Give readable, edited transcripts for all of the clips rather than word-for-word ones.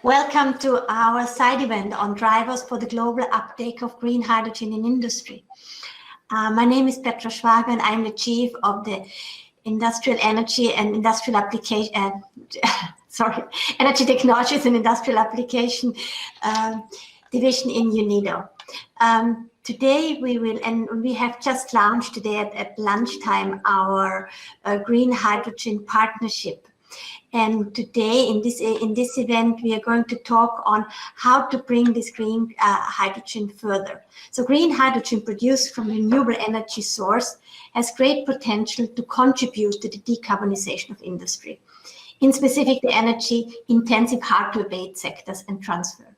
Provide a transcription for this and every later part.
Welcome to our side event on drivers for the global uptake of green hydrogen in industry. My name is Petra Schwager and I'm the chief of the Industrial Energy and Industrial Application, Energy Technologies and Industrial Application division in UNIDO. Today we have just launched today at lunchtime our green hydrogen partnership. And today in this event, we are going to talk on how to bring this green hydrogen further. So green hydrogen produced from renewable energy source has great potential to contribute to the decarbonization of industry, in specific the energy intensive hard to abate sectors and transfer.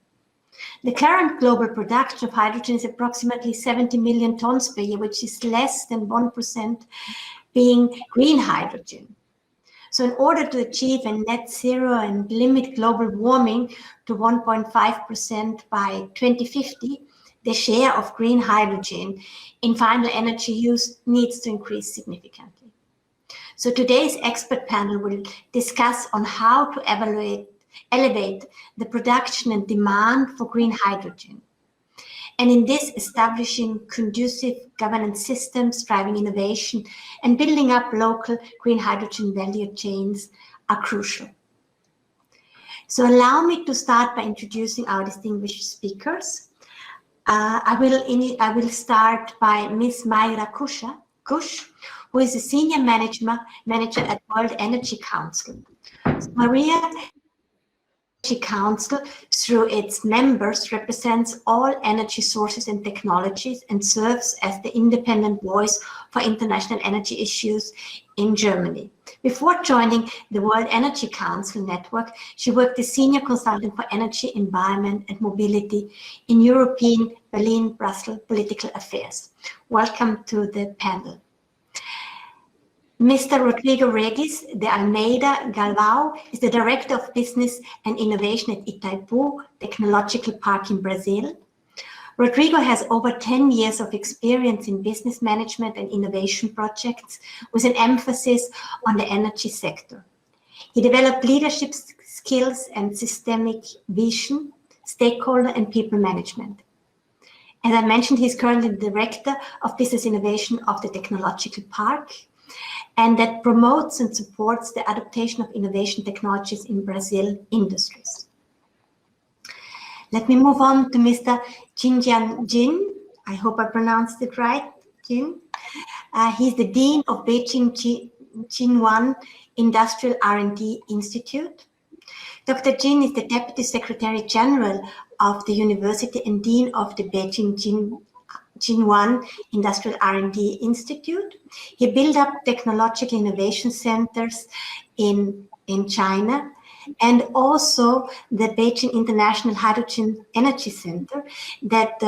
The current global production of hydrogen is approximately 70 million tons per year, which is less than 1% being green hydrogen. So in order to achieve a net zero and limit global warming to 1.5% by 2050, the share of green hydrogen in final energy use needs to increase significantly. So today's expert panel will discuss on how to elevate the production and demand for green hydrogen. And in this, establishing conducive governance systems, driving innovation, and building up local green hydrogen value chains are crucial. So allow me to start by introducing our distinguished speakers. I will start by Ms. Mayra Kush, who is a senior manager at World Energy Council. So Maria Energy Council, through its members, represents all energy sources and technologies and serves as the independent voice for international energy issues in Germany. Before joining the World Energy Council network, she worked as senior consultant for energy, environment, and mobility in European, Berlin, Brussels political affairs. Welcome to the panel. Mr. Rodrigo Regis de Almeida Galvão is the Director of Business and Innovation at Itaipu Technological Park in Brazil. Rodrigo has over 10 years of experience in business management and innovation projects with an emphasis on the energy sector. He developed leadership skills and systemic vision, stakeholder and people management. As I mentioned, he's currently the Director of Business Innovation of the Technological Park, and that promotes and supports the adaptation of innovation technologies in Brazil industries. Let me move on to Mr. Jinjian Jin. I hope I pronounced it right, Jin. He's the Dean of Beijing Jinwan Industrial R&D Institute. Dr. Jin is the Deputy Secretary General of the University and Dean of the Beijing Jinwan Industrial R&D Institute. He built up technological innovation centers in China and also the Beijing International Hydrogen Energy Center that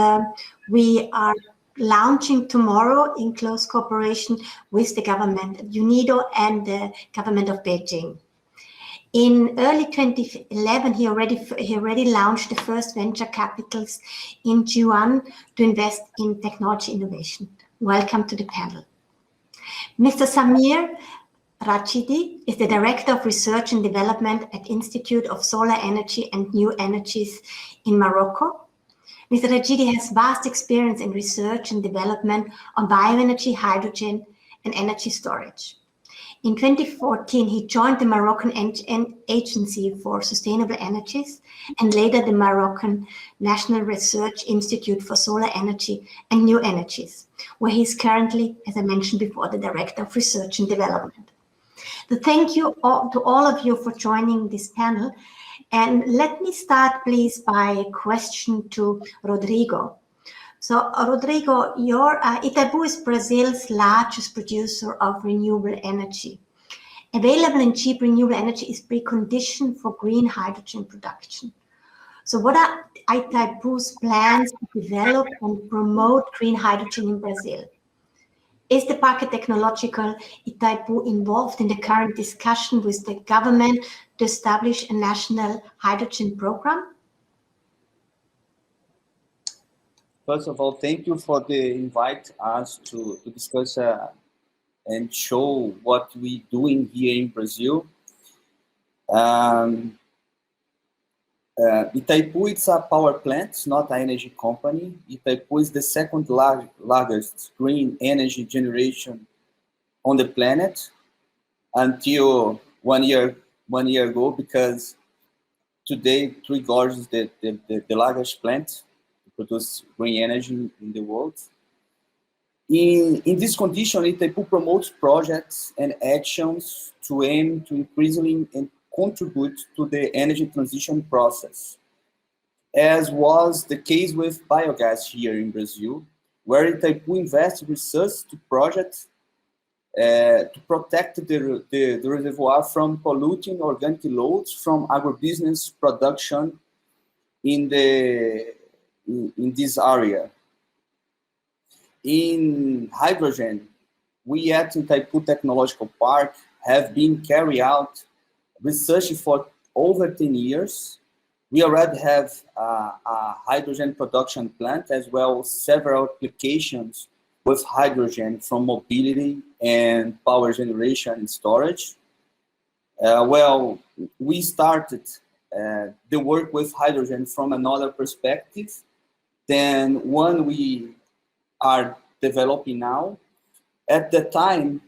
we are launching tomorrow in close cooperation with the government of UNIDO and the government of Beijing. In early 2011, he already launched the first venture capitals in Jiu'an to invest in technology innovation. Welcome to the panel. Mr. Samir Rachidi is the Director of Research and Development at Institute of Solar Energy and New Energies in Morocco. Mr. Rachidi has vast experience in research and development on bioenergy, hydrogen, and energy storage. In 2014, he joined the Moroccan Agency for Sustainable Energies and later the Moroccan National Research Institute for Solar Energy and New Energies, where he is currently, as I mentioned before, the Director of Research and Development. So thank you to all of you for joining this panel. And let me start, please, by a question to Rodrigo. So, Rodrigo, Itaipu is Brazil's largest producer of renewable energy. Available and cheap renewable energy is precondition for green hydrogen production. So what are Itaipu's plans to develop and promote green hydrogen in Brazil? Is the Parque Technological Itaipu involved in the current discussion with the government to establish a national hydrogen program? First of all, thank you for the invite us to discuss and show what we're doing here in Brazil. Itaipu, it's a power plant, it's not an energy company. Itaipu is the second largest green energy generation on the planet until 1 year ago, because today Three Gorges is the largest plant to produce green energy in the world. In this condition, Itaipu promotes projects and actions to aim to increasingly and contribute to the energy transition process, as was the case with biogas here in Brazil, where Itaipu invests research to projects to protect the reservoir from polluting organic loads from agribusiness production in this area. In hydrogen, we at Itaipu Technological Park have been carrying out research for over 10 years. We already have a hydrogen production plant, as well as several applications with hydrogen from mobility and power generation and storage. Well, we started the work with hydrogen from another perspective than one we are developing now. At the time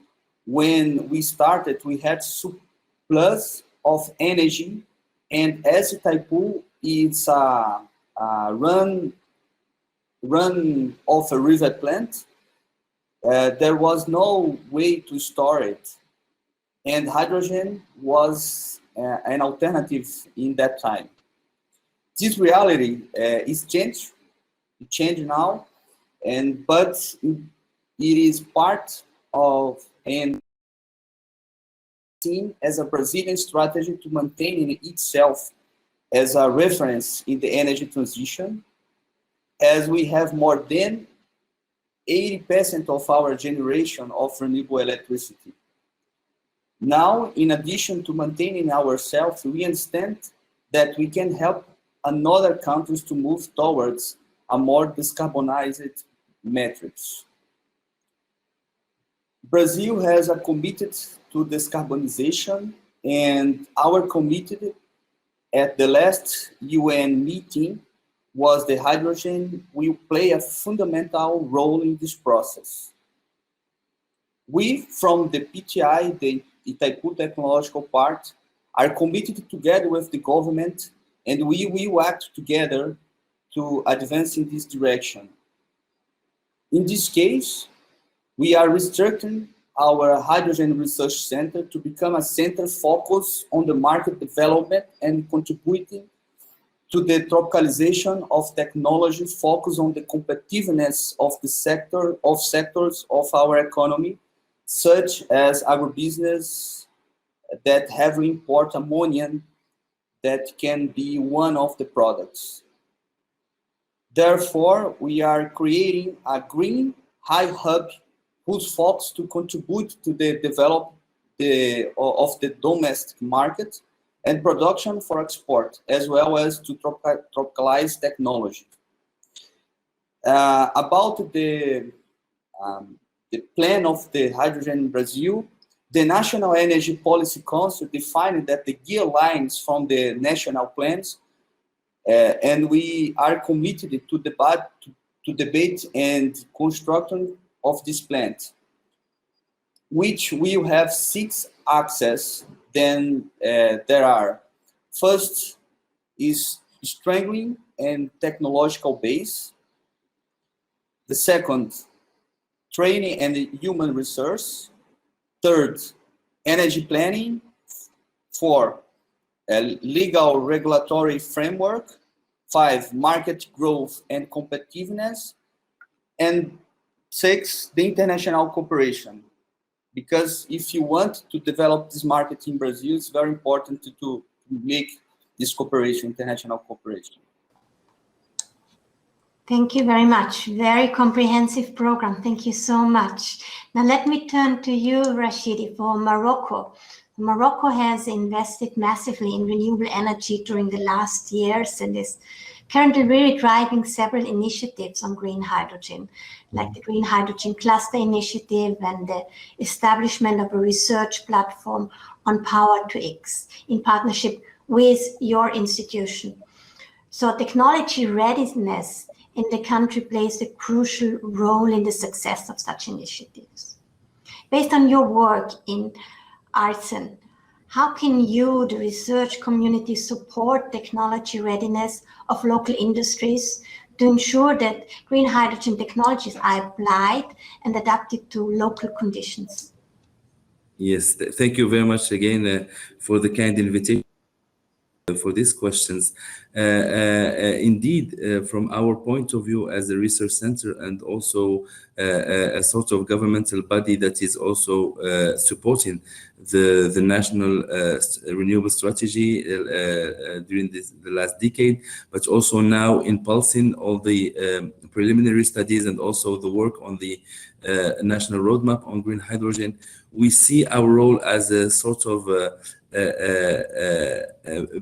when we started, we had surplus of energy, and as Itaipu is a run of a river plant, there was no way to store it, and hydrogen was an alternative in that time. This reality is changed now, but it is part of and seen as a Brazilian strategy to maintain itself as a reference in the energy transition, as we have more than 80% of our generation of renewable electricity. Now, in addition to maintaining ourselves, we understand that we can help another countries to move towards a more decarbonized metrics. Brazil has a committed to decarbonization, and our committed at the last UN meeting was the hydrogen will play a fundamental role in this process. We, from the PTI, the Itaipu Technological Park, are committed together with the government, and we will act together to advance in this direction. In this case, we are restricting our hydrogen research center to become a center focused on the market development and contributing to the tropicalization of technology focused on the competitiveness of the sectors of our economy, such as agribusiness that heavily import ammonia that can be one of the products. Therefore, we are creating a green high hub whose focus to contribute to the development of the domestic market and production for export, as well as to tropicalize technology. About the plan of the hydrogen in Brazil, the National Energy Policy Council defined that the gear lines from the national plans, and we are committed to debate and construction of this plant, which will have 6 axes. Then there are, first is strengthening and technological base. The second, training and human resource. Third, energy planning. 4, legal regulatory framework. 5, market growth and competitiveness. And 6, the international cooperation. Because if you want to develop this market in Brazil, it's very important to make this cooperation, international cooperation. Thank you very much. Very comprehensive program. Thank you so much. Now let me turn to you, Rashidi, for Morocco. Morocco has invested massively in renewable energy during the last years and is currently really driving several initiatives on green hydrogen, like the Green Hydrogen Cluster Initiative and the establishment of a research platform on Power to X in partnership with your institution. So technology readiness in the country plays a crucial role in the success of such initiatives. Based on your work in Arsen, how can you, the research community, support technology readiness of local industries to ensure that green hydrogen technologies are applied and adapted to local conditions? Yes, thank you very much again for the kind invitation for these questions. Indeed, from our point of view as a research center and also a sort of governmental body that is also supporting the national renewable strategy during the last decade, but also now impulsing all the preliminary studies and also the work on the national roadmap on green hydrogen, we see our role as a sort of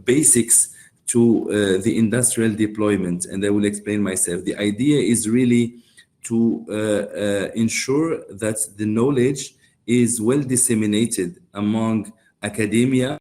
basics to the industrial deployment, and I will explain myself. The idea is really to ensure that the knowledge is well disseminated among academia,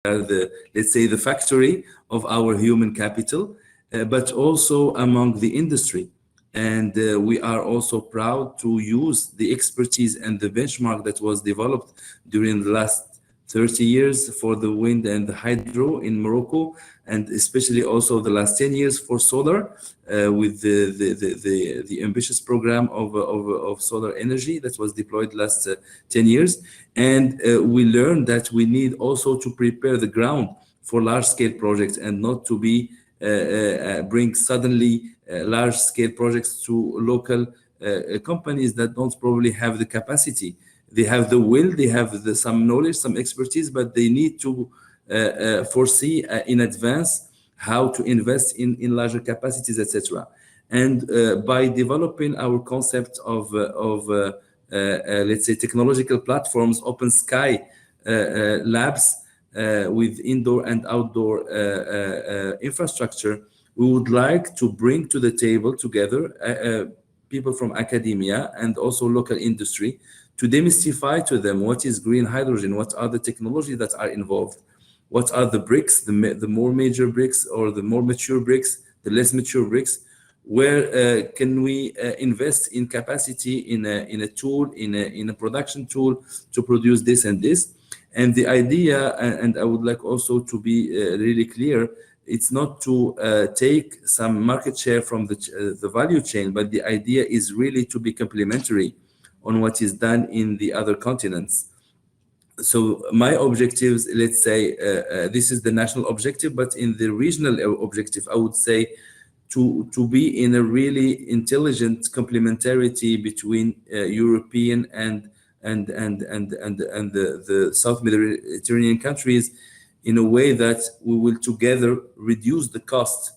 let's say the factory of our human capital, but also among the industry. And we are also proud to use the expertise and the benchmark that was developed during the last 30 years for the wind and the hydro in Morocco, and especially also the last 10 years for solar, with the ambitious program of solar energy that was deployed last 10 years. And we learned that we need also to prepare the ground for large-scale projects and not to be bring suddenly large-scale projects to local companies that don't probably have the capacity. They have the will, they have some knowledge, some expertise, but they need to foresee in advance how to invest in larger capacities, etc. And by developing our concept of let's say technological platforms, open sky labs with indoor and outdoor infrastructure, we would like to bring to the table together people from academia and also local industry to demystify to them what is green hydrogen, what are the technologies that are involved, what are the bricks, the more major bricks or the more mature bricks, the less mature bricks, where can we invest in capacity, in a tool, in a production tool to produce this and this. And the idea, and I would like also to be really clear, it's not to take some market share from the value chain, but the idea is really to be complementary on what is done in the other continents. So my objectives, let's say, this is the national objective, but in the regional objective, I would say to be in a really intelligent complementarity between European and the South Mediterranean countries, in a way that we will together reduce the cost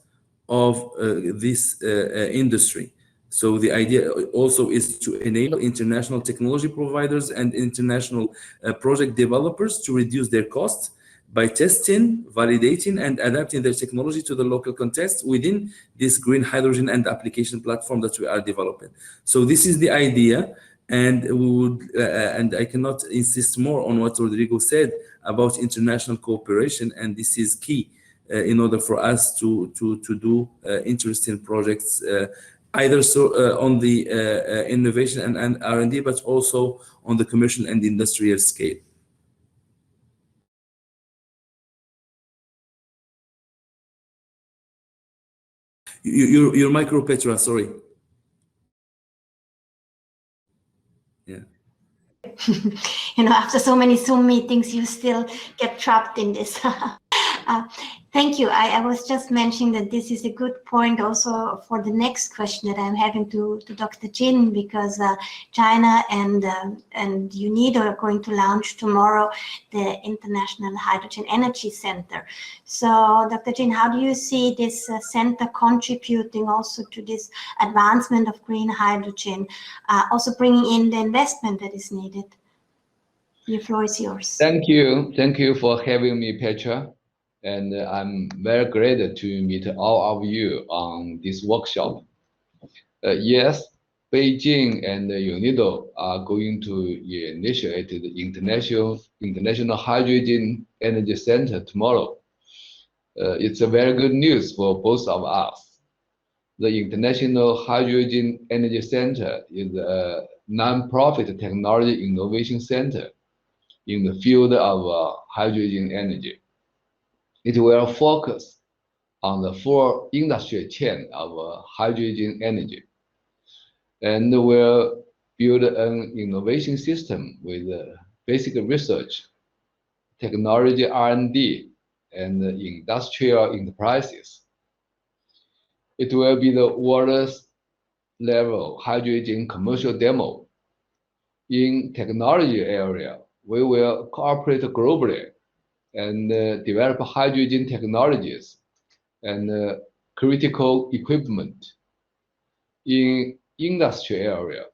of this industry. So the idea also is to enable international technology providers and international project developers to reduce their costs by testing, validating, and adapting their technology to the local context within this green hydrogen and application platform that we are developing. So this is the idea, and we would, and I cannot insist more on what Rodrigo said about international cooperation, and this is key in order for us to do interesting projects, either on the innovation and R&D, but also on the commercial and industrial scale. Your micro, Petra, sorry. Yeah. You know, after so many Zoom meetings, you still get trapped in this. Thank you. I was just mentioning that this is a good point also for the next question that I'm having to Dr. Jin, because China and UNIDO are going to launch tomorrow the International Hydrogen Energy Center. So, Dr. Jin, how do you see this center contributing also to this advancement of green hydrogen, also bringing in the investment that is needed? The floor is yours. Thank you for having me, Petra. And I'm very glad to meet all of you on this workshop. Yes, Beijing and UNIDO are going to initiate the International Hydrogen Energy Center tomorrow. It's a very good news for both of us. The International Hydrogen Energy Center is a non-profit technology innovation center in the field of hydrogen energy. It will focus on the full industrial chain of hydrogen energy and will build an innovation system with basic research, technology R&D, and industrial enterprises. It will be the world's level hydrogen commercial demo. In technology area, we will cooperate globally and develop hydrogen technologies and critical equipment. In industry area,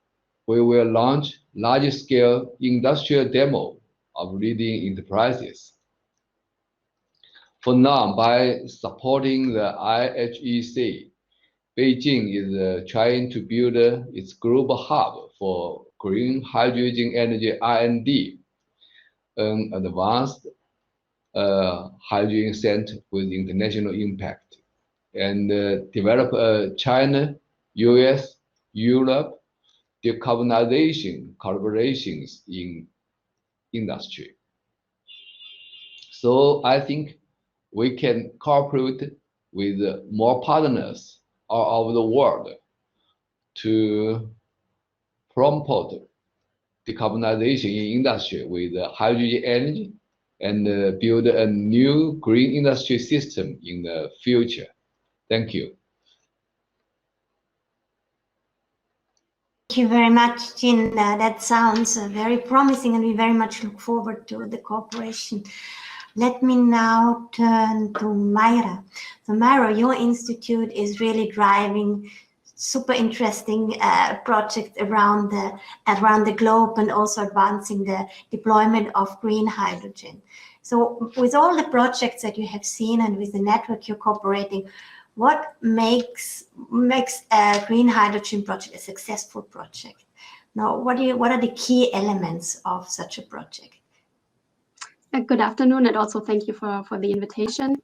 we will launch large-scale industrial demo of leading enterprises. For now, by supporting the IHEC, Beijing is trying to build its global hub for green hydrogen energy R&D, an advanced hydrogen center with international impact, and develop China, US, Europe decarbonization collaborations in industry. So I think we can cooperate with more partners all over the world to promote decarbonization in industry with hydrogen energy and build a new green industry system in the future. Thank you. Thank you very much, Jin. That sounds very promising, and we very much look forward to the cooperation. Let me now turn to Myra. So Myra, your institute is really driving super interesting projects around the globe and also advancing the deployment of green hydrogen. So with all the projects that you have seen and with the network you're cooperating, what makes a green hydrogen project a successful project? Now, what are the key elements of such a project? Good afternoon, and also thank you for the invitation.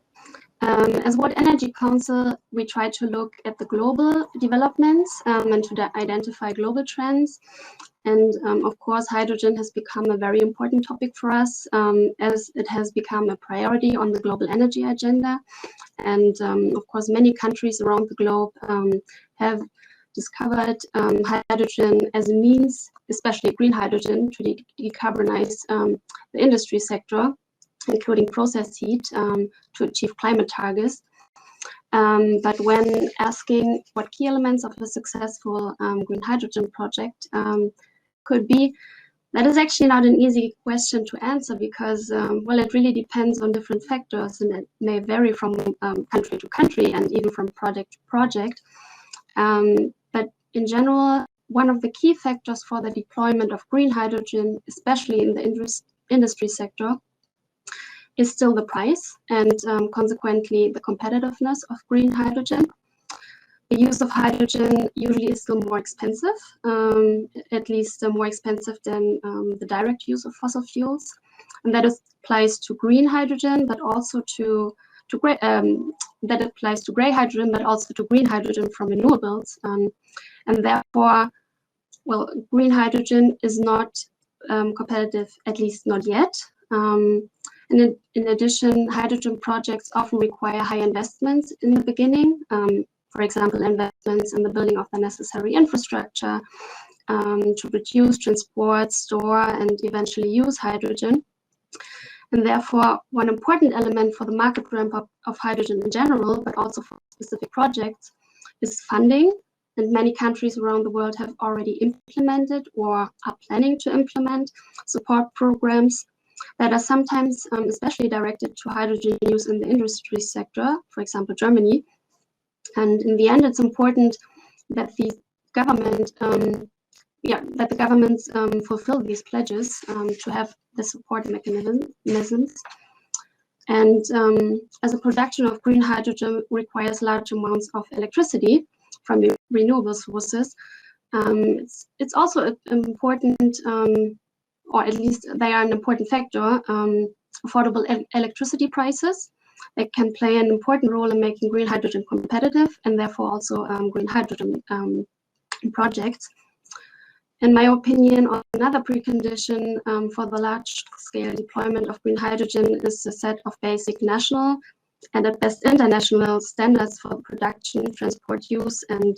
As World Energy Council, we try to look at the global developments and to identify global trends. And of course, hydrogen has become a very important topic for us as it has become a priority on the global energy agenda. And of course, many countries around the globe have discovered hydrogen as a means, especially green hydrogen, to decarbonize the industry sector, including process heat, to achieve climate targets. But when asking what key elements of a successful green hydrogen project could be, that is actually not an easy question to answer because, well, it really depends on different factors and it may vary from country to country and even from project to project. But in general, one of the key factors for the deployment of green hydrogen, especially in the industry sector, is still the price and consequently the competitiveness of green hydrogen. The use of hydrogen usually is still more expensive, at least more expensive than the direct use of fossil fuels. And that applies to green hydrogen, but also to gray hydrogen, but also to green hydrogen from renewables. And therefore, well, green hydrogen is not competitive, at least not yet. And in addition, hydrogen projects often require high investments in the beginning. For example, investments in the building of the necessary infrastructure to produce, transport, store, and eventually use hydrogen. And therefore, one important element for the market ramp-up of hydrogen in general, but also for specific projects, is funding. And many countries around the world have already implemented or are planning to implement support programs that are sometimes especially directed to hydrogen use in the industry sector, for example, Germany. And in the end, it's important that the governments fulfill these pledges to have the support mechanisms. And as a production of green hydrogen requires large amounts of electricity from renewable sources, it's also important, or at least they are an important factor, affordable electricity prices. that can play an important role in making green hydrogen competitive and therefore also green hydrogen projects. In my opinion, another precondition for the large-scale deployment of green hydrogen is a set of basic national and at best international standards for the production, transport, use, and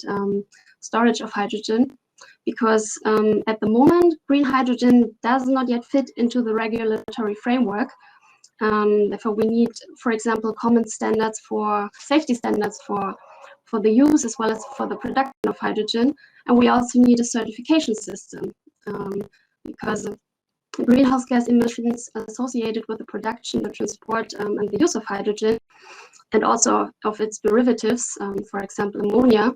storage of hydrogen. Because at the moment, green hydrogen does not yet fit into the regulatory framework. Therefore, we need, for example, common standards for safety standards for the use as well as for the production of hydrogen. And we also need a certification system because of greenhouse gas emissions associated with the production, the transport, and the use of hydrogen, and also of its derivatives, for example, ammonia.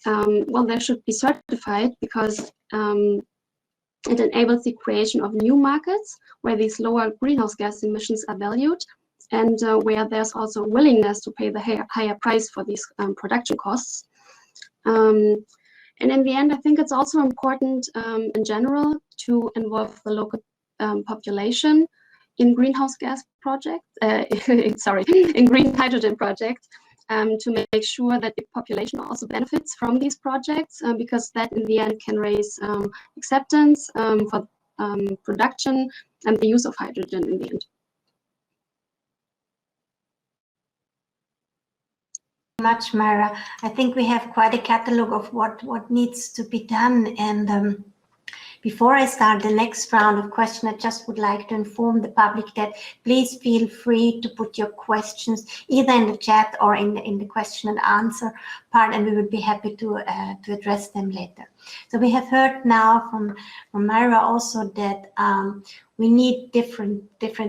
Well, they should be certified because it enables the creation of new markets where these lower greenhouse gas emissions are valued and where there's also willingness to pay the higher price for these production costs. And in the end, I think it's also important in general to involve the local population in greenhouse gas projects, in green hydrogen projects, to make sure that the population also benefits from these projects, because that in the end can raise acceptance for production and the use of hydrogen in the end. Much, Myra. I think we have quite a catalog of what needs to be done. And before I start the next round of questions, I just would like to inform the public that please feel free to put your questions either in the chat or in the question and answer part, and we would be happy to address them later. So we have heard now from Myra also that we need different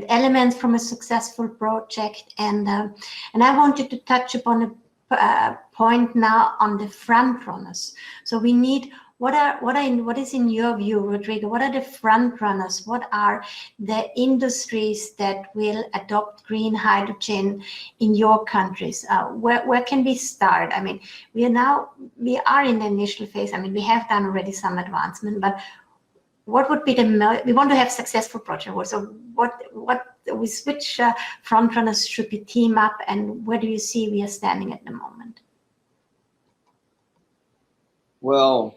elements from a successful project, and I wanted to touch upon a point now on the front runners. So we need what is in your view, Rodrigo? What are the front runners? What are the industries that will adopt green hydrogen in your countries? Where can we start? I mean, we are in the initial phase. I mean, we have done already some advancement, but what would be we want to have successful projects. So with which front runners should we team up, and where do you see we are standing at the moment? Well,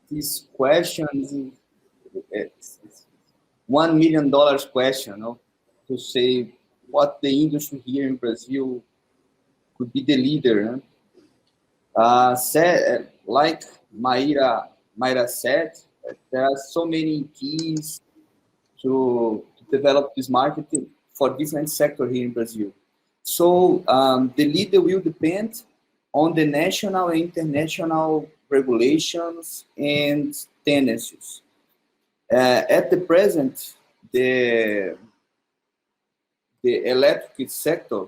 this question is $1 million question, no? To say what the industry here in Brazil could be the leader. No? Like Mayra said, there are so many keys to develop this market for different sectors here in Brazil. So the leader will depend on the national and international regulations and tendencies. At the present, the electric sector,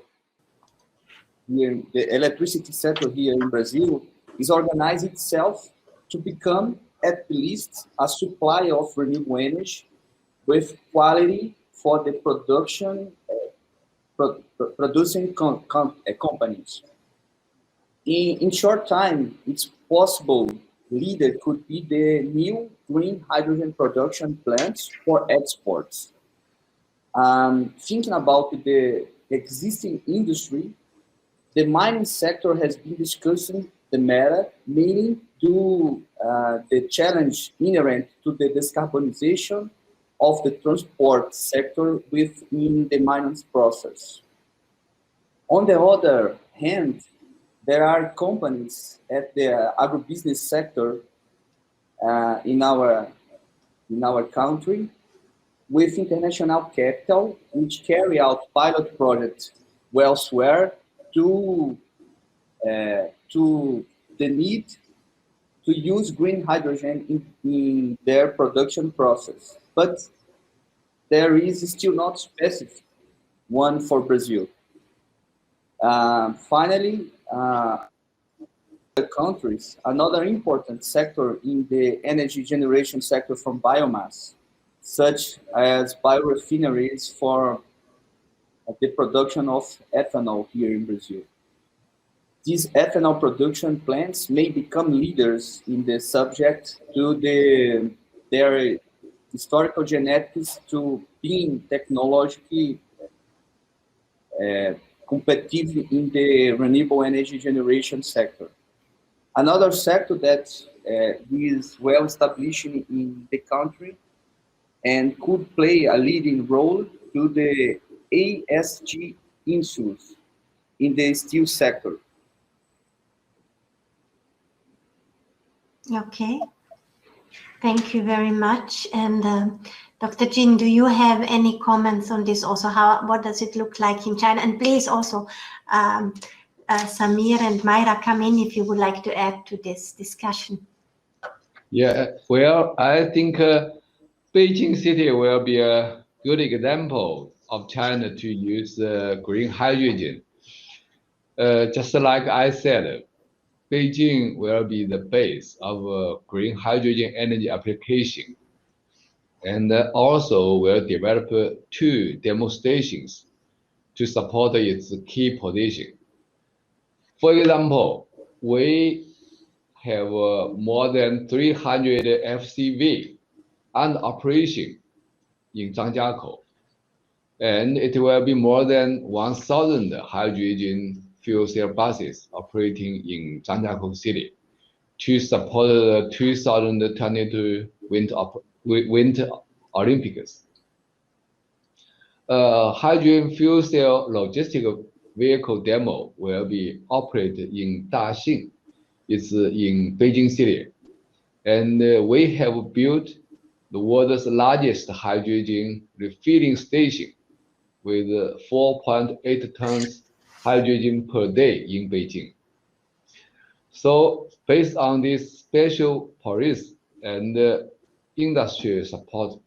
the electricity sector here in Brazil is organized itself to become at least a supplier of renewable energy with quality for the producing companies. In short time, it's possible leader could be the new green hydrogen production plants for exports. Thinking about the existing industry, the mining sector has been discussing the matter, meaning the challenge inherent to the decarbonization of the transport sector within the mining process. On the other hand, there are companies at the agribusiness sector in our country with international capital, which carry out pilot projects elsewhere to the need to use green hydrogen in their production process. But there is still not specific one for Brazil. Finally, the countries, another important sector in the energy generation sector from biomass, such as biorefineries for the production of ethanol here in Brazil. These ethanol production plants may become leaders in the subject to their historical genetics to being technologically competitive in the renewable energy generation sector. Another sector that is well established in the country and could play a leading role to the ASG issues in the steel sector. Okay. Thank you very much. And Dr. Jin, do you have any comments on this also? What does it look like in China? And please also, Samir and Mayra, come in if you would like to add to this discussion. Yeah, well, I think Beijing City will be a good example of China to use green hydrogen. Just like I said, Beijing will be the base of green hydrogen energy application, and also will develop 2 demonstrations to support its key position. For example, we have more than 300 FCV under operation in Zhangjiakou, and it will be more than 1,000 hydrogen fuel cell buses operating in Zhangjiakou City to support the 2022 Winter Olympics. Hydrogen fuel cell logistic vehicle demo will be operated in Daxing. It's in Beijing City. And we have built the world's largest hydrogen refilling station with 4.8 tons hydrogen per day in Beijing. So based on this special policy and industry support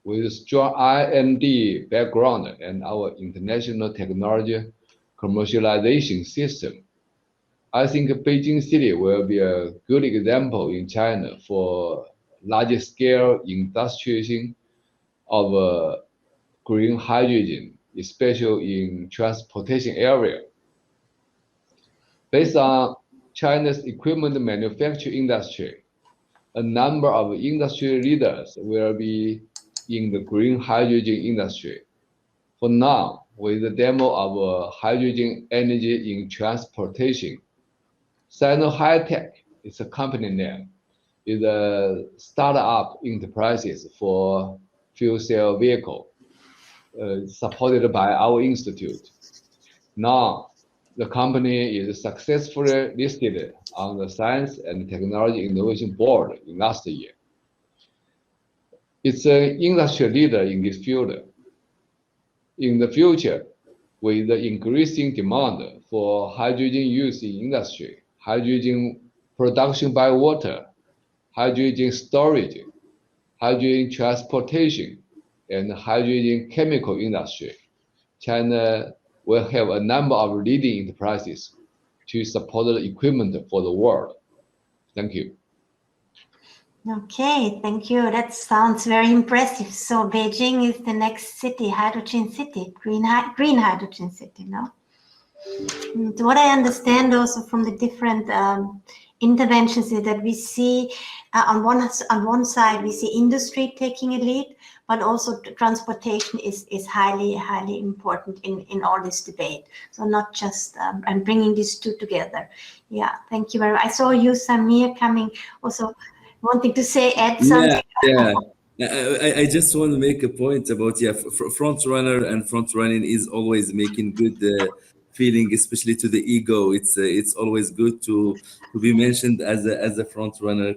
with strong R&D background and our international technology commercialization system, I think Beijing City will be a good example in China for large-scale industrialization of green hydrogen, especially in transportation area. Based on China's equipment manufacturing industry, a number of industry leaders will be in the green hydrogen industry. For now, with the demo of hydrogen energy in transportation, Sino High-Tech is a company name, is a startup enterprises for fuel cell vehicle, supported by our institute. Now, the company is successfully listed on the Science and Technology Innovation Board in last year. It's an industry leader in this field. In the future, with the increasing demand for hydrogen use in industry, hydrogen production by water, hydrogen storage, hydrogen transportation, and hydrogen chemical industry, China will have a number of leading enterprises to support the equipment for the world. Thank you. Okay, thank you. That sounds very impressive. So Beijing is the next city, hydrogen city, green hydrogen city, no? And what I understand also from the different interventions is that we see on one side we see industry taking a lead, but also transportation is highly important in all this debate. So not just and bringing these two together. Yeah, thank you very much. I saw you, Samir, coming also wanting to add something. Yeah. I just want to make a point about front runner, and front running is always making good feeling, especially to the ego. It's always good to be mentioned as a front runner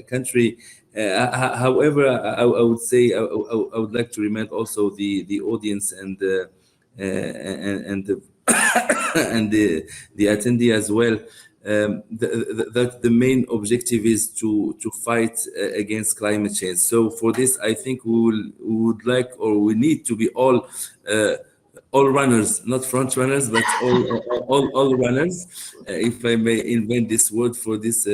country. However, I would say I would like to remind also the audience and the and the attendee as well, that the main objective is to fight against climate change. So for this, I think we would like, or we need to be all runners, not front runners, but all runners, if I may invent this word for this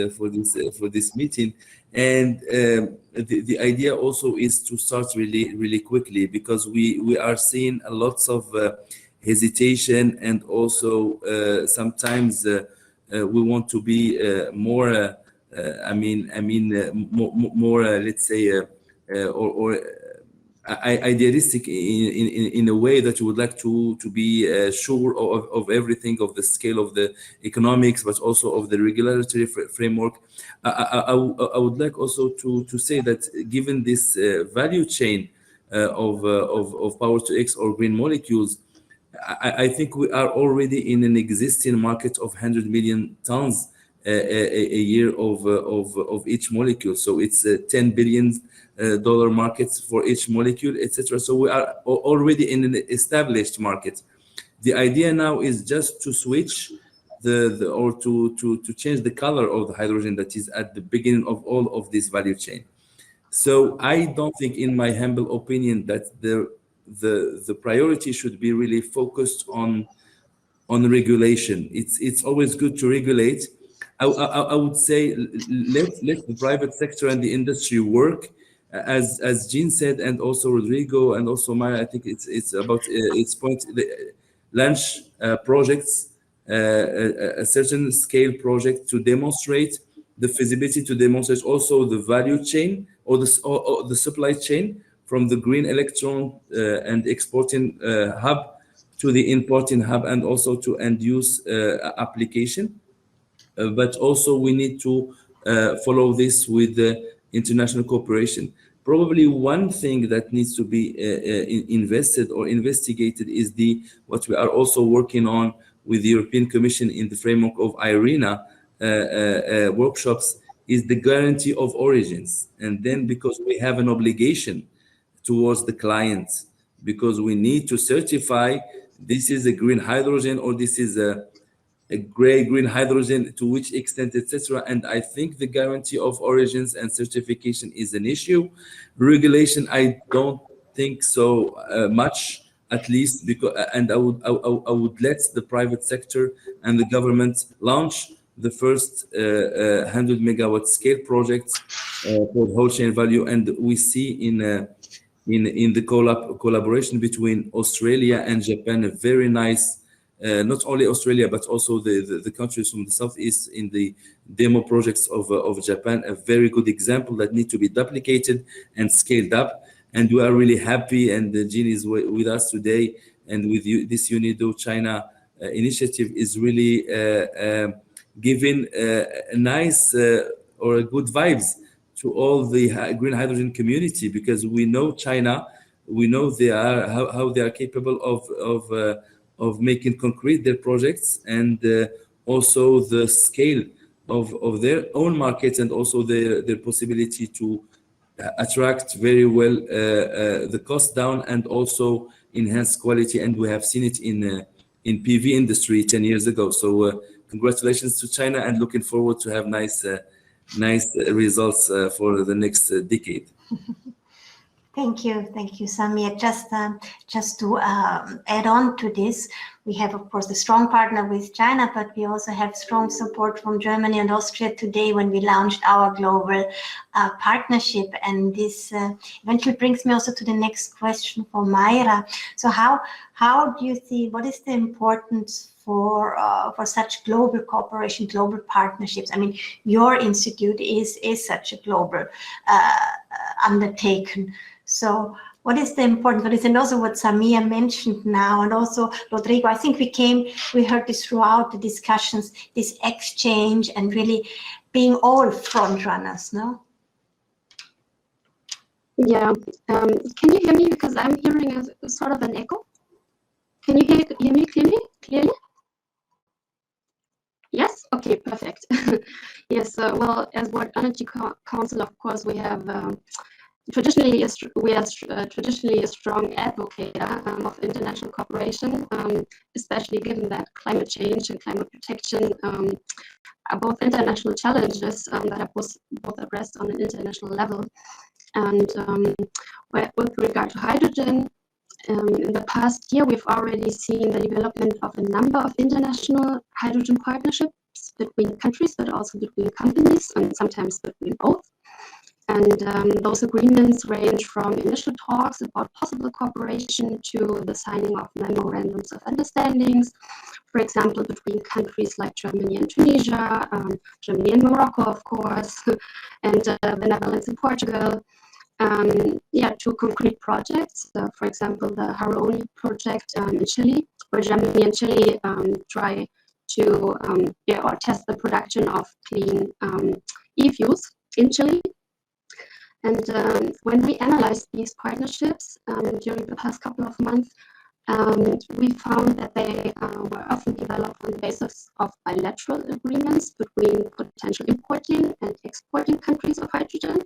meeting. And the idea also is to start really quickly, because we are seeing a lots of hesitation, and also sometimes we want to be more more let's say or idealistic in a way that you would like to be sure of everything, of the scale of the economics, but also of the regulatory framework. I would like also to say that given this value chain of power to X or green molecules, I think we are already in an existing market of 100 million tons a year of each molecule. So it's $10 billion markets for each molecule, etc. So we are already in an established market. The idea now is just to switch or to change the color of the hydrogen that is at the beginning of all of this value chain. So I don't think, in my humble opinion, that the priority should be really focused on regulation. It's always good to regulate. I would say let the private sector and the industry work, as Jean said, and also Rodrigo and also Maya. I think it's about its point. Launch projects, a certain scale project to demonstrate the feasibility, to demonstrate also the value chain or the supply chain from the green electron and exporting hub to the importing hub, and also to end use application. But also we need to follow this with international cooperation. Probably one thing that needs to be invested or investigated is what we are also working on with the European Commission in the framework of IRENA workshops, is the guarantee of origins. And then, because we have an obligation towards the client, because we need to certify this is a green hydrogen or this is a gray green hydrogen, to which extent, etc. And I think the guarantee of origins and certification is an issue. Regulation, I don't think so much, at least, because and I would let the private sector and the government launch the first 100 megawatt scale projects for the whole chain value. And we see in the collaboration between Australia and Japan a very nice. Not only Australia, but also the countries from the Southeast in the demo projects of Japan, a very good example that need to be duplicated and scaled up. And we are really happy, and Jean is with us today, and with you, this UNIDO China initiative is really giving a nice or a good vibes to all the green hydrogen community, because we know China, we know how they are capable of making concrete their projects, and also the scale of their own markets, and also their possibility to attract very well the cost down and also enhance quality. And we have seen it in PV industry 10 years ago. So congratulations to China, and looking forward to have nice results for the next decade. Thank you, Samir. Just to add on to this, we have, of course, a strong partner with China, but we also have strong support from Germany and Austria today when we launched our global partnership. And this eventually brings me also to the next question for Mayra. So how do you see, what is the importance for such global cooperation, global partnerships? I mean, your institute is such a global undertaking. So what is the importance? And also what Samir mentioned now, and also Rodrigo, I think we heard this throughout the discussions, this exchange and really being all front runners, no? Yeah, can you hear me? Because I'm hearing a sort of an echo. Can you hear me clearly? Yes? Okay, perfect. Yes, well, as World Energy Council, of course, we have traditionally a strong advocate of international cooperation, especially given that climate change and climate protection are both international challenges that are both addressed on an international level. And with regard to hydrogen, in the past year, we've already seen the development of a number of international hydrogen partnerships between countries, but also between companies, and sometimes between both. And those agreements range from initial talks about possible cooperation to the signing of memorandums of understandings, for example, between countries like Germany and Tunisia, Germany and Morocco, of course, and the Netherlands and Portugal. two concrete projects. For example, the Haroni project in Chile, where Germany and Chile try to or test the production of clean e-fuels in Chile. And when we analyzed these partnerships during the past couple of months, we found that they were often developed on the basis of bilateral agreements between potential importing and exporting countries of hydrogen.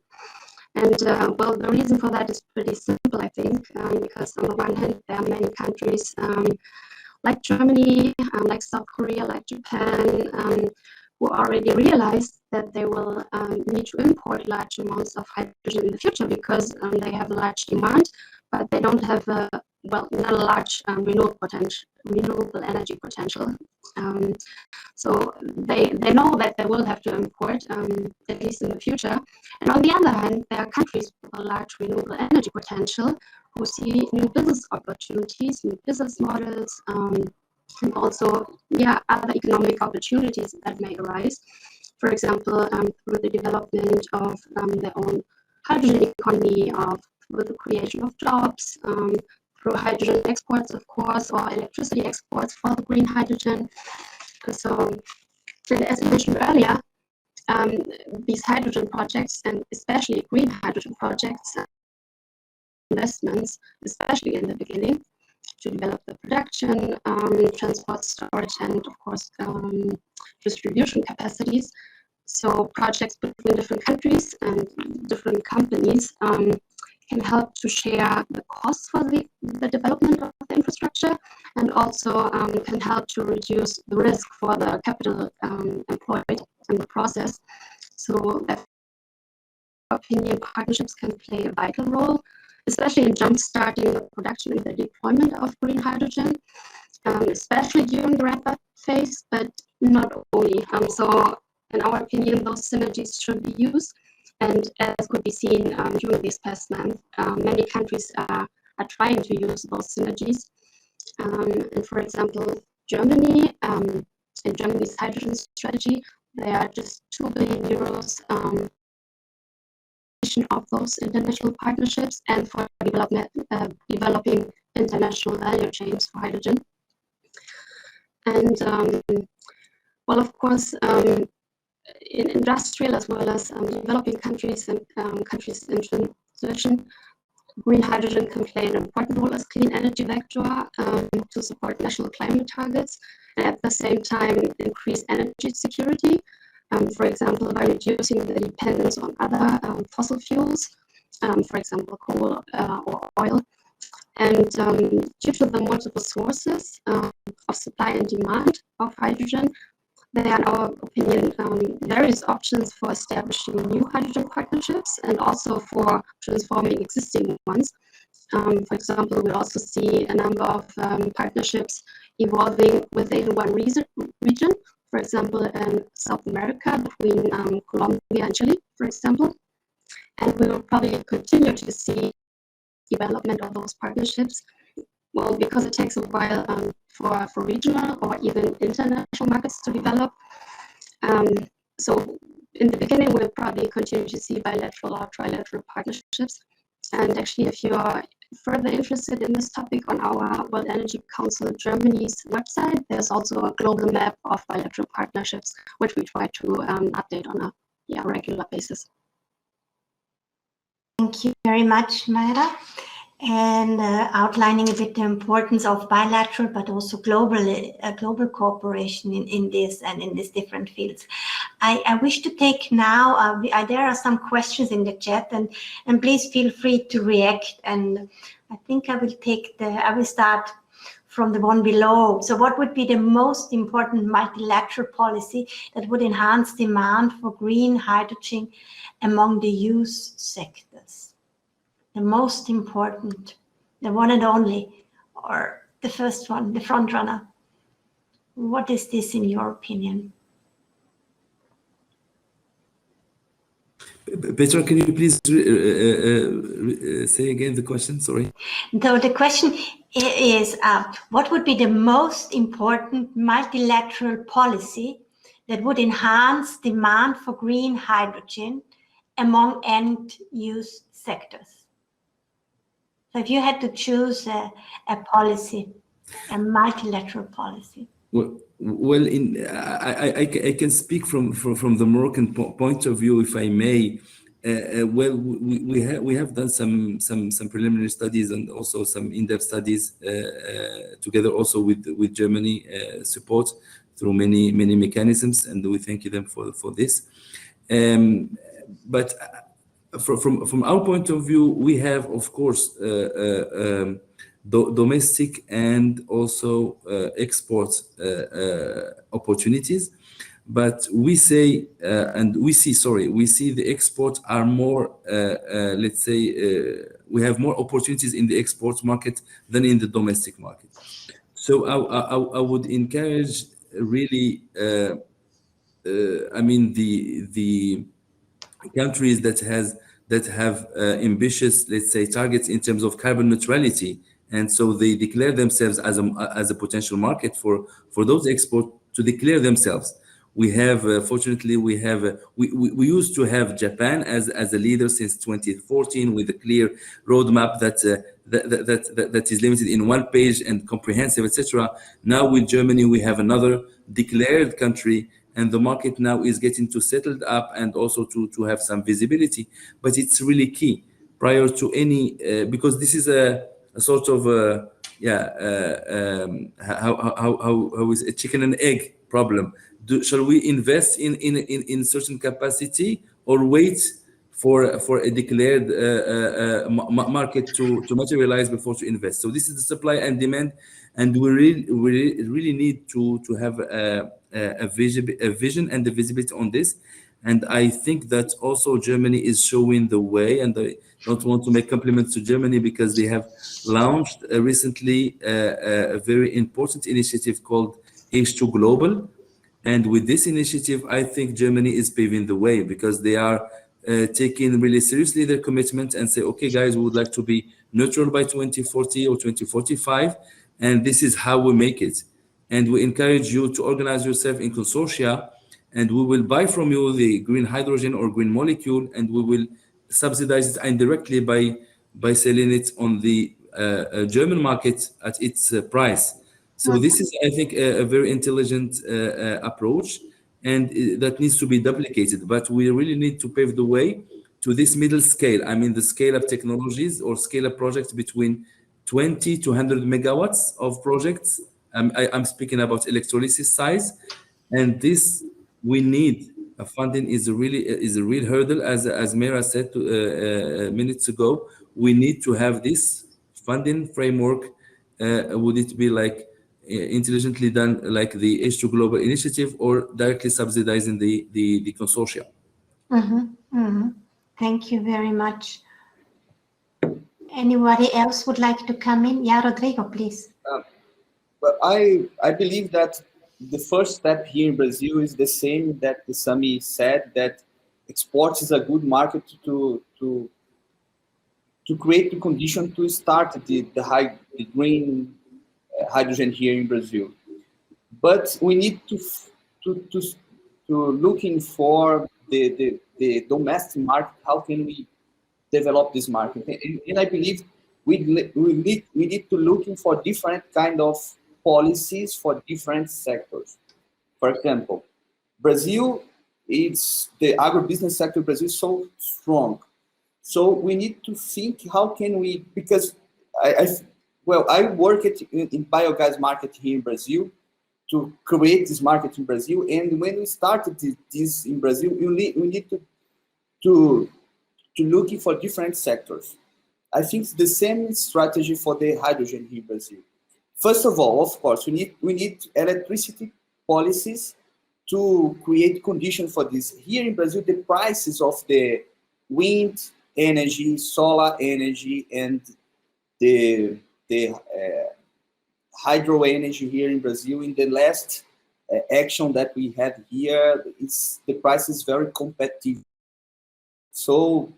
And well, the reason for that is pretty simple, I think, because on the one hand, there are many countries like Germany, like South Korea, like Japan, who already realized that they will need to import large amounts of hydrogen in the future because they have a large demand, but they don't have not a large renewable energy potential. So they know that they will have to import, at least in the future. And on the other hand, there are countries with a large renewable energy potential who see new business opportunities, new business models, and also, other economic opportunities that may arise. For example, through the development of their own hydrogen economy, through the creation of jobs, through hydrogen exports, of course, or electricity exports for the green hydrogen. So, and as I mentioned earlier, these hydrogen projects, and especially green hydrogen projects, investments, especially in the beginning, to develop the production, transport, storage, and of course, distribution capacities. So projects between different countries and different companies can help to share the costs for the development of the infrastructure, and also can help to reduce the risk for the capital employed in the process. So in my opinion, partnerships can play a vital role, especially in jump-starting the production and the deployment of green hydrogen, especially during the ramp-up phase, but not only. So in our opinion, those synergies should be used. And as could be seen during these past months, many countries are trying to use those synergies. And for example, Germany, in Germany's hydrogen strategy, there are just 2 billion euros of those international partnerships and for developing international value chains for hydrogen. And well, of course, in industrial as well as developing countries and countries in transition, green hydrogen can play an important role as clean energy vector to support national climate targets, and at the same time increase energy security. For example, by reducing the dependence on other fossil fuels, for example, coal or oil. And due to the multiple sources of supply and demand of hydrogen, there are, in our opinion, various options for establishing new hydrogen partnerships and also for transforming existing ones. For example, we also see a number of partnerships evolving within one region. For example, in South America, between Colombia and Chile, for example. And we will probably continue to see development of those partnerships, well, because it takes a while for regional or even international markets to develop. So in the beginning, we'll probably continue to see bilateral or trilateral partnerships. And actually, if you are further interested in this topic, on our World Energy Council Germany's website, there's also a global map of bilateral partnerships, which we try to update on a regular basis. Thank you very much, Mayra. And outlining a bit the importance of bilateral, but also global cooperation in this and in these different fields. I wish to take now, there are some questions in the chat, and please feel free to react. And I think I will start from the one below. So what would be the most important multilateral policy that would enhance demand for green hydrogen among the use sectors? The most important, the one and only, or the first one, the front runner? What is this in your opinion? Petra, can you please say again the question? Sorry. So the question is, what would be the most important multilateral policy that would enhance demand for green hydrogen among end-use sectors. So if you had to choose a policy, a multilateral policy. Well, I can speak from the Moroccan point of view, if I may. Well, we have done some preliminary studies and also some in-depth studies together also with Germany support through many mechanisms, and we thank them for this. But from our point of view, we have, of course, domestic and also export opportunities, but we say we see the exports are more, let's say, we have more opportunities in the export market than in the domestic market. So I would encourage really, I mean, the countries that have ambitious, let's say, targets in terms of carbon neutrality, and so they declare themselves as a potential market for those exports to declare themselves. We have, fortunately, we used to have Japan as a leader since 2014 with a clear roadmap that is limited in one page and comprehensive, etc. Now with Germany, we have another declared country, and the market now is getting to settled up and also to have some visibility. But it's really key prior to any, because this is a sort of how is a chicken and egg problem. Shall we invest in certain capacity or wait for a declared market to materialize before to invest? So this is the supply and demand, and we really need to have a vision and the visibility on this. And I think that also Germany is showing the way, and I don't want to make compliments to Germany because they have launched recently a very important initiative called H2 Global. And with this initiative, I think Germany is paving the way because they are taking really seriously their commitment and say, okay, guys, we would like to be neutral by 2040 or 2045. And this is how we make it. And we encourage you to organize yourself in consortia, and we will buy from you the green hydrogen or green molecule, and we will subsidize it indirectly by selling it on the German market at its price. So this is, I think, a very intelligent approach, and that needs to be duplicated. But we really need to pave the way to this middle scale. I mean, the scale-up technologies or scale-up projects between 20 to 100 megawatts of projects. I'm speaking about electrolysis size, and this we need. Funding is a real hurdle, as Mira said minutes ago. We need to have this funding framework. Would it be like intelligently done, like the H2 Global Initiative, or directly subsidizing the consortia? Thank you very much. Anybody else would like to come in? Yeah, Rodrigo, please. Well, I believe that the first step here in Brazil is the same that Sami said, that exports is a good market to create the condition to start the green hydrogen here in Brazil. But we need to looking for the domestic market. How can we develop this market? And I believe we need to looking for different kind of policies for different sectors. For example, Brazil, it's the agribusiness sector. Brazil is so strong, so we need to think how can we, because I work in biogas market here in Brazil to create this market in Brazil, and when we started this in Brazil, we need to looking for different sectors. I think it's the same strategy for the hydrogen here in Brazil. First of all, of course, we need electricity policies to create conditions for this. Here in Brazil, the prices of the wind energy, solar energy, and the hydro energy here in Brazil, in the last action that we had here, the price is very competitive. So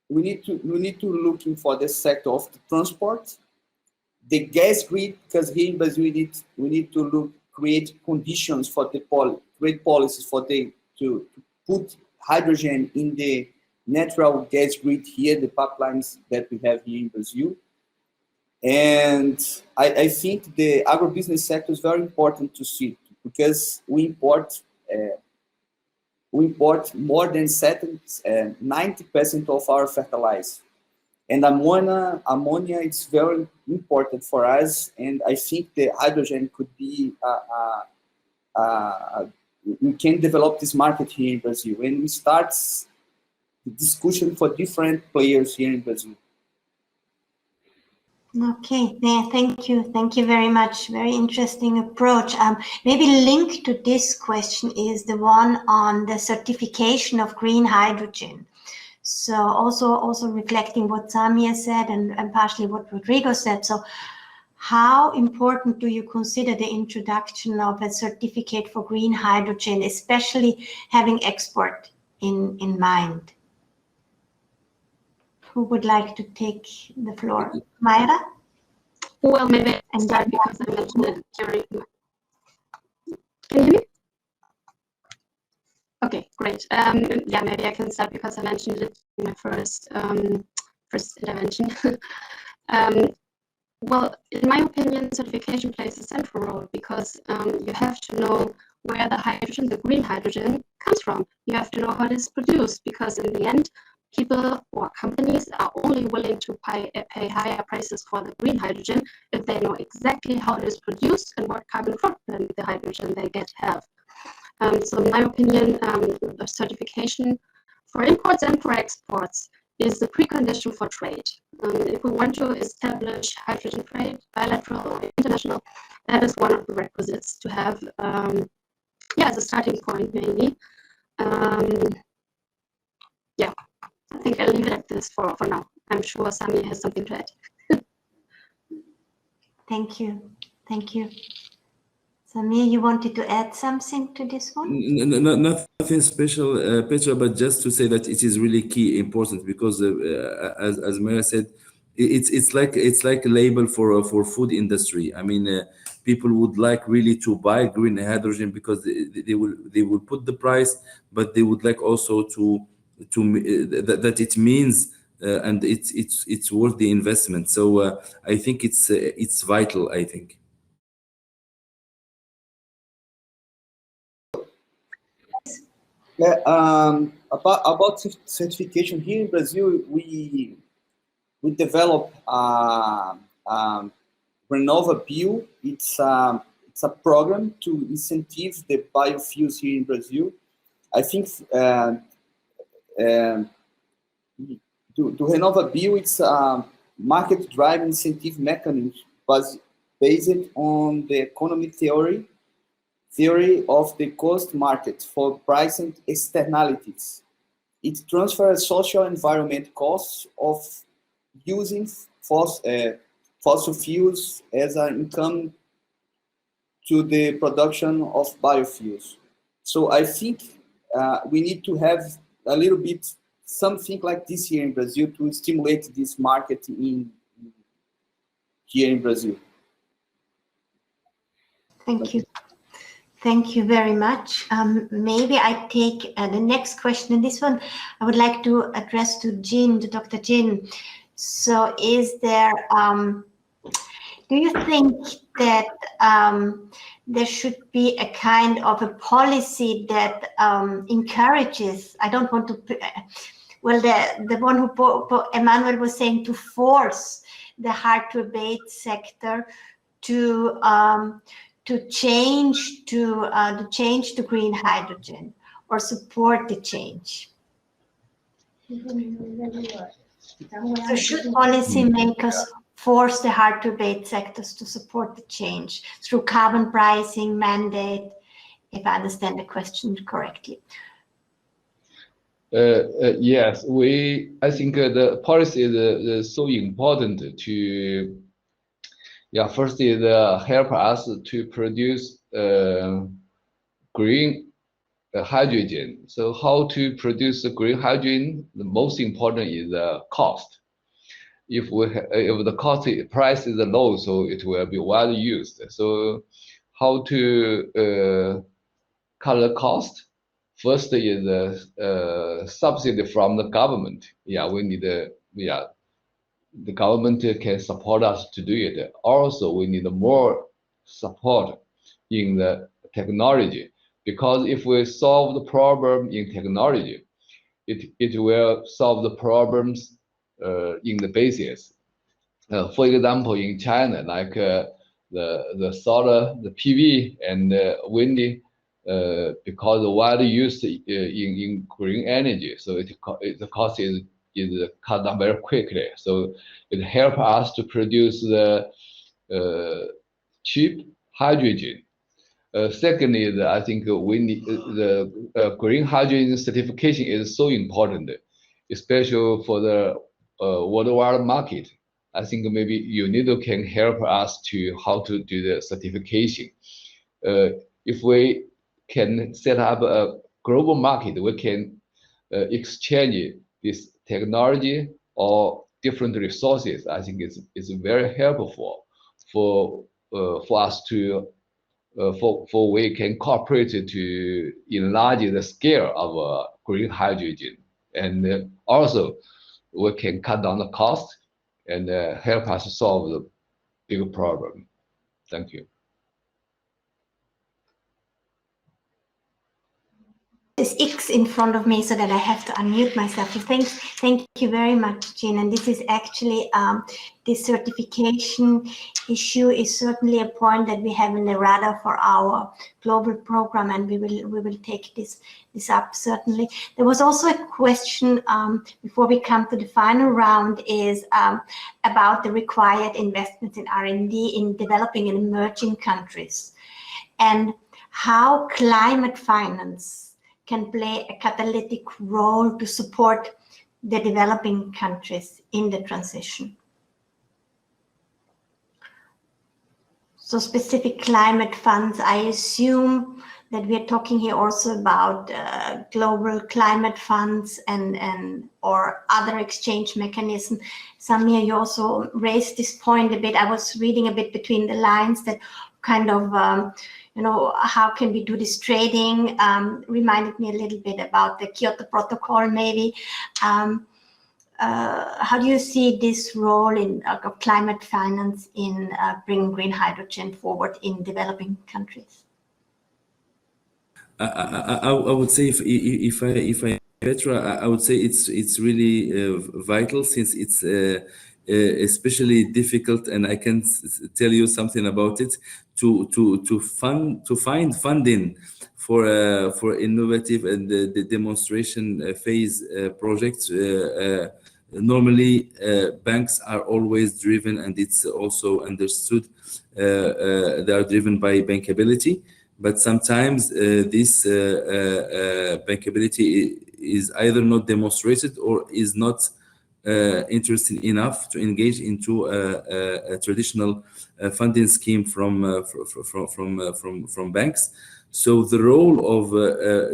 we need to looking for the sector of the transport, the gas grid, because here in Brazil we need to create conditions for the great policies for to put hydrogen in the natural gas grid here, the pipelines that we have here in Brazil. And I think the agribusiness sector is very important to see, because we import more than 90% of our fertilizer. And ammonia is very important for us, and I think the hydrogen could be, we can develop this market here in Brazil. And we start the discussion for different players here in Brazil. Okay, yeah, thank you very much. Very interesting approach. Maybe linked to this question is the one on the certification of green hydrogen. So also reflecting what Samir said and partially what Rodrigo said. So how important do you consider the introduction of a certificate for green hydrogen, especially having export in mind? Who would like to take the floor? Mayra? Well, maybe I start because I mentioned it during. Can you hear me? Okay, great. Yeah, maybe I can start because I mentioned it in my first intervention. Well, in my opinion, certification plays a central role because you have to know where the hydrogen, the green hydrogen, comes from. You have to know how it is produced, because in the end, people or companies are only willing to pay higher prices for the green hydrogen if they know exactly how it is produced and what carbon footprint the hydrogen they get have. So in my opinion, the certification for imports and for exports is the precondition for trade. If we want to establish hydrogen trade, bilateral or international, that is one of the requisites to have, as a starting point mainly. Yeah. I think I'll leave it at this for now. I'm sure Samir has something to add. Thank you. Samir, you wanted to add something to this one? No, nothing special, Petra, but just to say that it is really important, because as Maya said, it's like a label for food industry. I mean, people would like really to buy green hydrogen because they will put the price, but they would like also that it means and it's worth the investment. So I think it's vital, I think. Yeah, about certification here in Brazil, we develop GranaView. It's a program to incentivize the biofuels here in Brazil. I think the GranaView, it's a market-driven incentive mechanism based on the economic theory of the cost market for pricing externalities. It transfers social environment costs of using fossil fuels as an income to the production of biofuels. So I think we need to have a little bit something like this here in Brazil to stimulate this market here in Brazil. Thank you. Thank you very much. Maybe I take the next question. And this one I would like to address to Dr. Jin. So is there, do you think that there should be a kind of a policy that encourages, I don't want to, well, the one who Emmanuel was saying, to force the hard-to-abate sector to change to green hydrogen or support the change? So should policymakers force the hard-to-abate sectors to support the change through carbon pricing mandate, if I understand the question correctly? Yes, I think the policy is so important to, first is help us to produce green hydrogen. So how to produce the green hydrogen? The most important is the cost. If the price is low, so it will be well used. So how to cut the cost First is the subsidy from the government. Yeah, we need the government can support us to do it. Also, we need more support in the technology, because if we solve the problem in technology, it will solve the problems in the basis. For example, in China, like the solar, the PV, and wind, because widely used in green energy, so the cost is cut down very quickly. So it helps us to produce the cheap hydrogen. Second is, I think we need the green hydrogen certification is so important, especially for the worldwide market. I think maybe UNIDO can help us to how to do the certification. If we can set up a global market, we can exchange this technology or different resources. I think it's very helpful for us to for we can cooperate to enlarge the scale of green hydrogen, and also we can cut down the cost and help us solve the big problem. Thank you. This X in front of me so that I have to unmute myself. Thank you very much, Jean. And this is actually this certification issue is certainly a point that we have in the radar for our global program, and we will take this up certainly. There was also a question before we come to the final round is about the required investments in R&D in developing and emerging countries, and how climate finance can play a catalytic role to support the developing countries in the transition. So specific climate funds, I assume that we are talking here also about global climate funds and or other exchange mechanism. Samir, you also raised this point a bit. I was reading a bit between the lines that kind of how can we do this trading? Reminded me a little bit about the Kyoto Protocol, maybe. How do you see this role of climate finance in bringing green hydrogen forward in developing countries? I would say if I Petra, I would say it's really vital, since it's especially difficult, and I can tell you something about it, to find funding for innovative and the demonstration phase projects. Normally banks are always driven, and it's also understood they are driven by bankability, but sometimes this bankability is either not demonstrated or is not interested enough to engage into a traditional funding scheme from banks. So the role of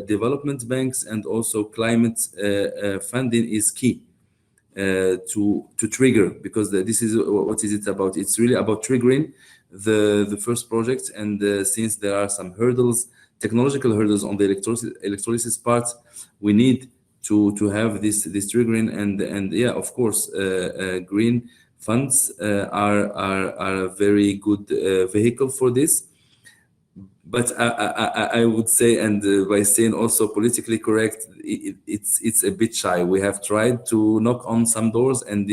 development banks and also climate funding is key to trigger, because this is what is it about? It's really about triggering the first project, and since there are some hurdles, technological hurdles on the electrolysis part, we need to have this triggering, and yeah, of course, green funds are a very good vehicle for this. But I would say, and by saying also politically correct, it's a bit shy. We have tried to knock on some doors, and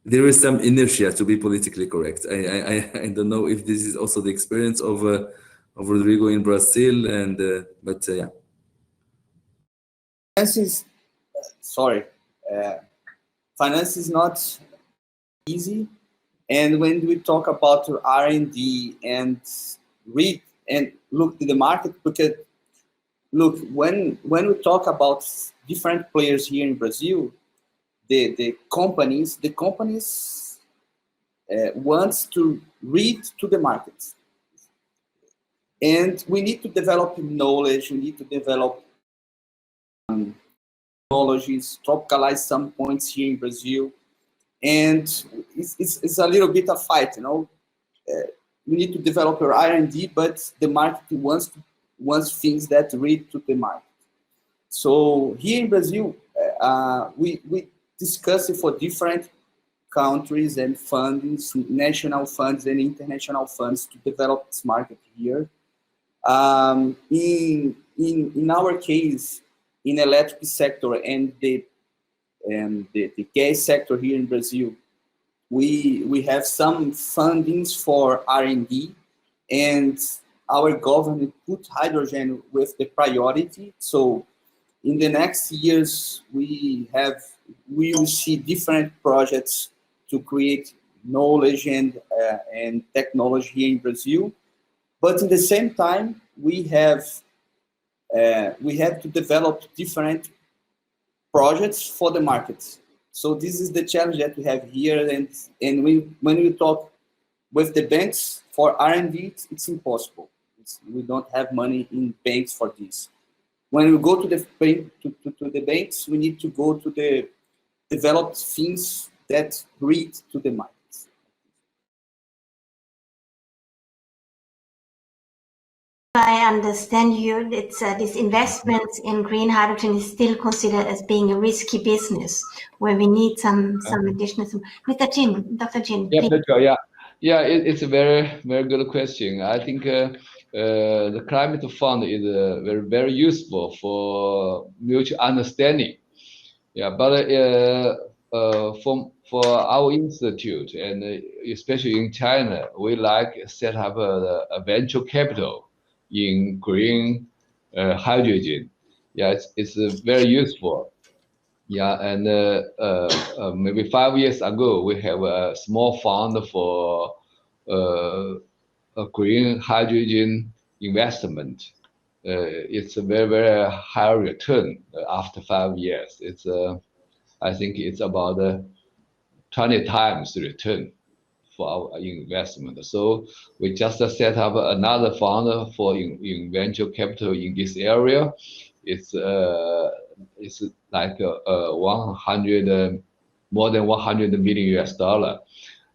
there is some inertia to be politically correct. I don't know if this is also the experience of Rodrigo in Brazil, but yeah. Finance is not easy, and when we talk about R&D and read and look to the market, because look, when we talk about different players here in Brazil, the companies wants to read to the markets, and we need to develop knowledge. We need to develop technologies, tropicalize some points here in Brazil, and it's a little bit of fight, We need to develop our R&D, but the market wants once things that reach to the market. So here in Brazil, we discuss it for different countries and fundings, national funds and international funds to develop this market here. In our case, in electric sector and the gas sector here in Brazil, we have some fundings for R&D, and our government put hydrogen with the priority. So in the next years, we will see different projects to create knowledge and technology here in Brazil. But at the same time, we have to develop different projects for the markets. So this is the challenge that we have here, and when we talk with the banks for R&D, it's impossible. We don't have money in banks for this. When we go to the banks, we need to go to the developed things that read to the markets. I understand you. It's these investments in green hydrogen is still considered as being a risky business, where we need some additional. Dr. Jin, yeah, please. It's a very good question. I think the climate fund is very useful for mutual understanding. Yeah, but for our institute, and especially in China, we like set up a venture capital in green hydrogen. Yeah, it's very useful. Yeah, and maybe 5 years ago, we have a small fund for a green hydrogen investment. It's a very high return after 5 years. It's I think it's about 20 times the return for our investment. So we just set up another fund for in venture capital in this area. It's like 100 more than 100 million US dollar,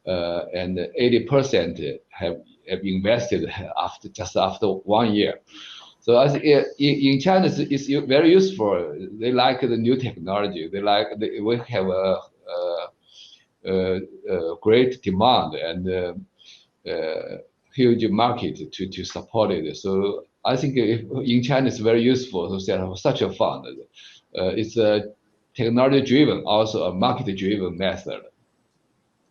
and 80% have invested after 1 year. So I think in China it's very useful. They like the new technology. We have a great demand and huge market to support it. So I think in China it's very useful to set up such a fund. It's a technology-driven, also a market-driven method.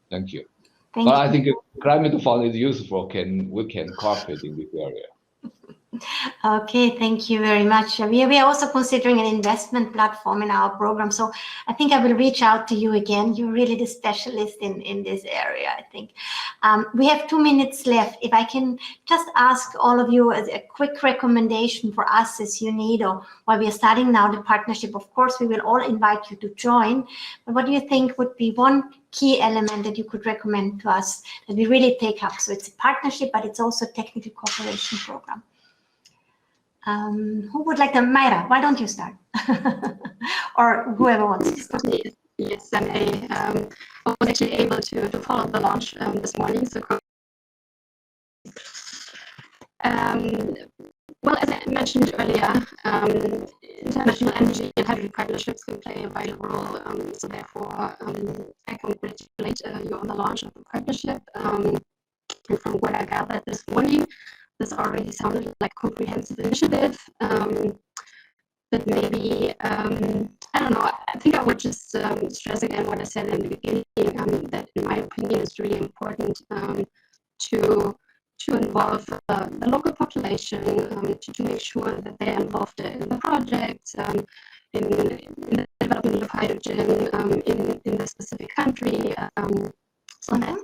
Thank you. Thank you. I think climate fund is useful. We can cooperate in this area. Okay, thank you very much. We are also considering an investment platform in our program. So I think I will reach out to you again. You're really the specialist in this area, I think. We have 2 minutes left. If I can just ask all of you as a quick recommendation for us as UNIDO, while we are starting now the partnership, of course, we will all invite you to join. But what do you think would be one key element that you could recommend to us that we really take up? So it's a partnership, but it's also a technical cooperation program. Who would like to? Mayra, why don't you start? Or whoever wants to start. Yes, and I was actually able to follow the launch this morning. So, well, as I mentioned earlier, international energy and hydrogen partnerships can play a vital role. So therefore, I congratulate you on the launch of the partnership. And from what I gathered this morning, this already sounded like a comprehensive initiative, but maybe, I don't know, I think I would just stress again what I said in the beginning, that in my opinion it's really important to involve the local population, to make sure that they're involved in the projects, in the development of hydrogen in the specific country, so that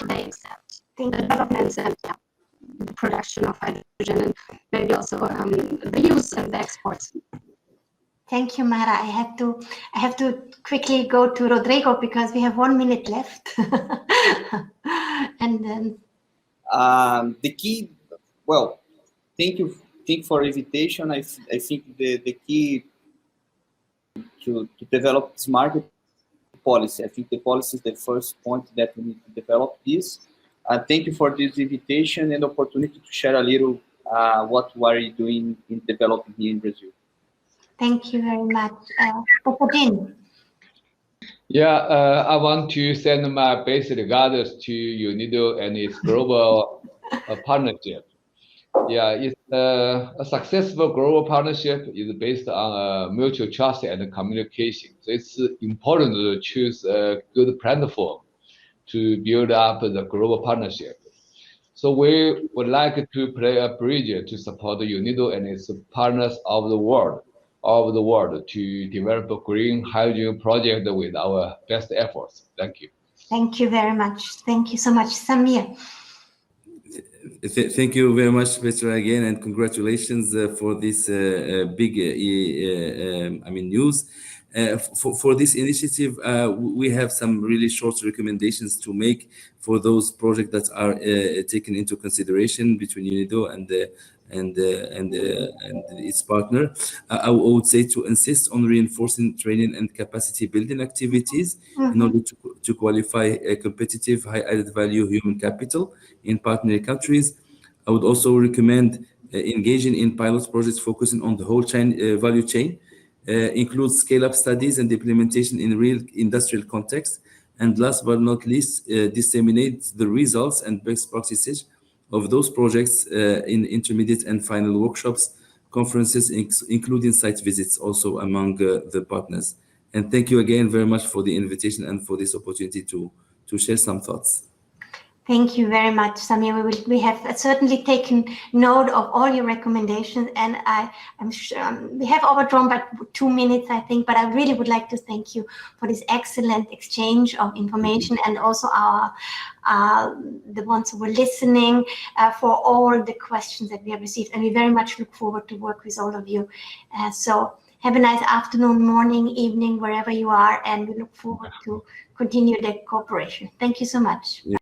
they accept the developments and the production of hydrogen, and maybe also the use and the exports. Thank you, Mara. I have to quickly go to Rodrigo because we have 1 minute left. And then the key, well, thank you for invitation. I think the key to develop this market policy. I think the policy is the first point that we need to develop this. Thank you for this invitation and opportunity to share a little what we are doing in developing here in Brazil. Thank you very much. Dr. Jin. Yeah, I want to send my best regards to UNIDO and its global partnership. Yeah, it's a successful global partnership is based on mutual trust and communication. So it's important to choose a good platform to build up the global partnership. So we would like to play a bridge to support UNIDO and its partners of the world to develop a green hydrogen project with our best efforts. Thank you. Thank you very much. Thank you so much, Samir. Thank you very much, Petra, again, and congratulations for this big, news. For this initiative, we have some really short recommendations to make for those projects that are taken into consideration between UNIDO and its partner. I would say to insist on reinforcing training and capacity building activities in order to qualify a competitive, high added value human capital in partner countries. I would also recommend engaging in pilot projects focusing on the whole value chain, include scale-up studies and implementation in real industrial context. And last but not least, disseminate the results and best practices of those projects in intermediate and final workshops, conferences, including site visits also among the partners. And thank you again very much for the invitation and for this opportunity to share some thoughts. Thank you very much, Samir. We have certainly taken note of all your recommendations, and I'm sure we have overdrawn by 2 minutes, I think, but I really would like to thank you for this excellent exchange of information, and also the ones who were listening for all the questions that we have received, and we very much look forward to work with all of you. So have a nice afternoon, morning, evening, wherever you are, and we look forward to continue the cooperation. Thank you so much. Yeah.